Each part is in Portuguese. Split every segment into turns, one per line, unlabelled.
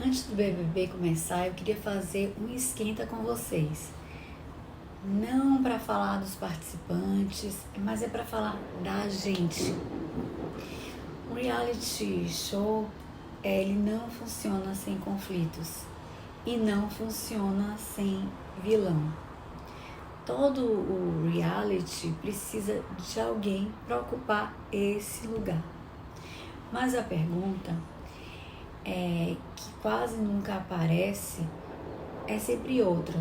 Antes do BBB começar, eu queria fazer um esquenta com vocês. Não para falar dos participantes, mas é para falar da gente. Um reality show, ele não funciona sem conflitos e não funciona sem vilão. Todo o reality precisa de alguém para ocupar esse lugar. Mas a pergunta que quase nunca aparece é sempre outra.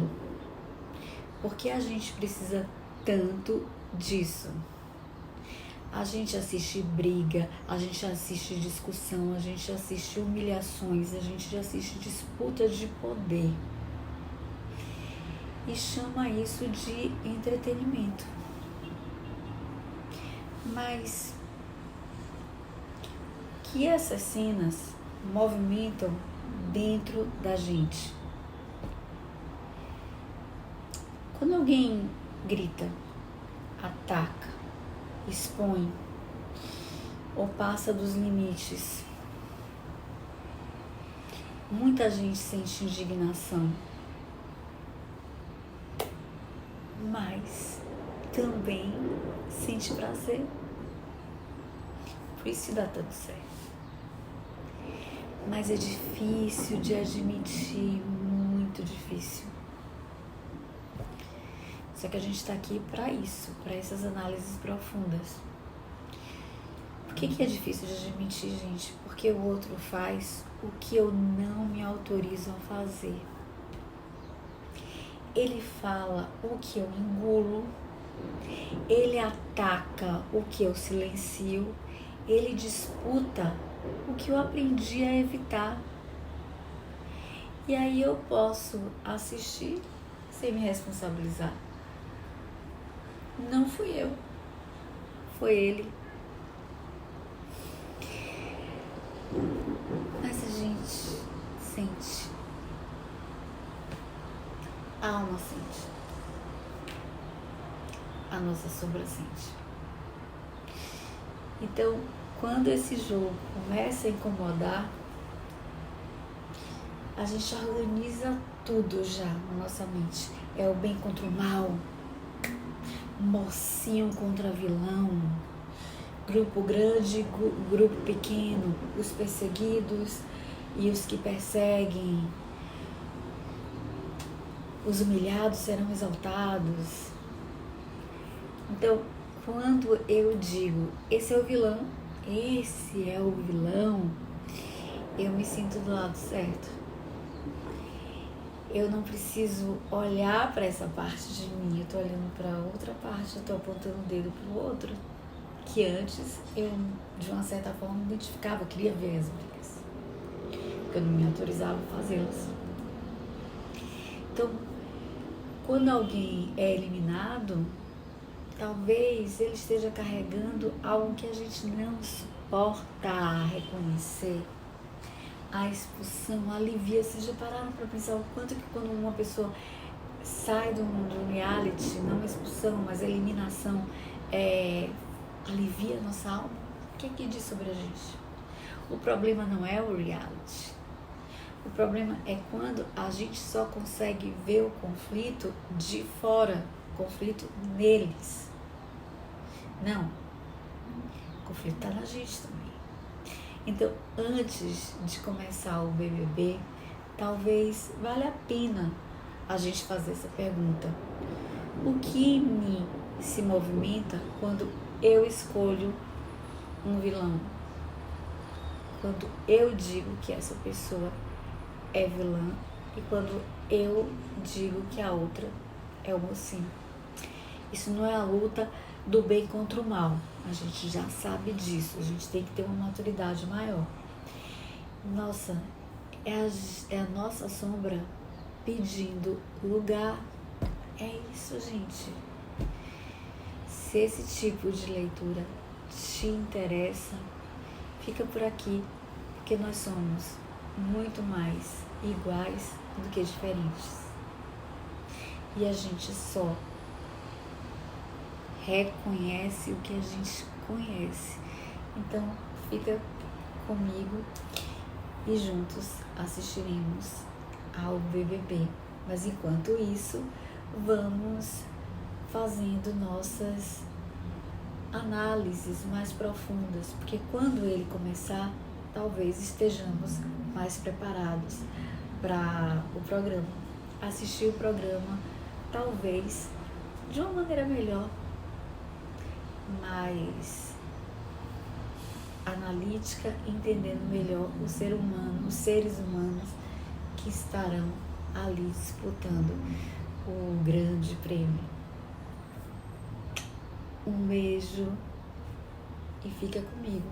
Por que a gente precisa tanto disso? A gente assiste briga, a gente assiste discussão, a gente assiste humilhações, a gente assiste disputa de poder. E chama isso de entretenimento. Mas que essas cenas movimentam dentro da gente? Quando alguém grita, ataca, expõe ou passa dos limites, muita gente sente indignação, mas também sente prazer. Por isso dá tanto certo. Mas é difícil de admitir, muito difícil. Só que a gente está aqui para isso, para essas análises profundas. Por que é difícil de admitir, gente? Porque o outro faz o que eu não me autorizo a fazer. Ele fala o que eu engulo, ele ataca o que eu silencio, ele disputa o que eu aprendi a evitar. E aí eu posso assistir sem me responsabilizar. Não fui eu, foi ele. Mas a gente sente, a alma sente, a nossa sombra sente. Então, quando esse jogo começa a incomodar, a gente organiza tudo já na nossa mente. É o bem contra o mal, mocinho contra vilão, grupo grande, grupo pequeno, os perseguidos e os que perseguem, os humilhados serão exaltados. Então, quando eu digo, esse é o vilão, eu me sinto do lado certo. Eu não preciso olhar para essa parte de mim, eu estou olhando para outra parte, eu estou apontando o dedo para o outro, que antes eu, de uma certa forma, identificava, queria ver as brigas, porque eu não me autorizava a fazê-las. Então, quando alguém é eliminado, talvez ele esteja carregando algo que a gente não suporta reconhecer. A expulsão alivia. Vocês já pararam para pensar o quanto que quando uma pessoa sai de um reality, não a expulsão, mas a eliminação, alivia a nossa alma? O que é que diz sobre a gente? O problema não é o reality. O problema é quando a gente só consegue ver o conflito de fora, o conflito neles. Não, o conflito está na gente também. Então, antes de começar o BBB, talvez valha a pena a gente fazer essa pergunta. O que em mim se movimenta quando eu escolho um vilão? Quando eu digo que essa pessoa é vilã e quando eu digo que a outra é o mocinho. Isso não é a luta do bem contra o mal. A gente já sabe disso. A gente tem que ter uma maturidade maior. Nossa, é a nossa sombra pedindo lugar. É isso, gente. Se esse tipo de leitura te interessa, fica por aqui, porque nós somos muito mais iguais do que diferentes. E a gente só reconhece o que a gente conhece. Então, fica comigo e juntos assistiremos ao BBB. Mas enquanto isso, vamos fazendo nossas análises mais profundas, porque quando ele começar, talvez estejamos mais preparados para o programa, assistir o programa, talvez de uma maneira melhor, mais analítica, entendendo melhor o ser humano, os seres humanos que estarão ali disputando o grande prêmio. Um beijo e fica comigo.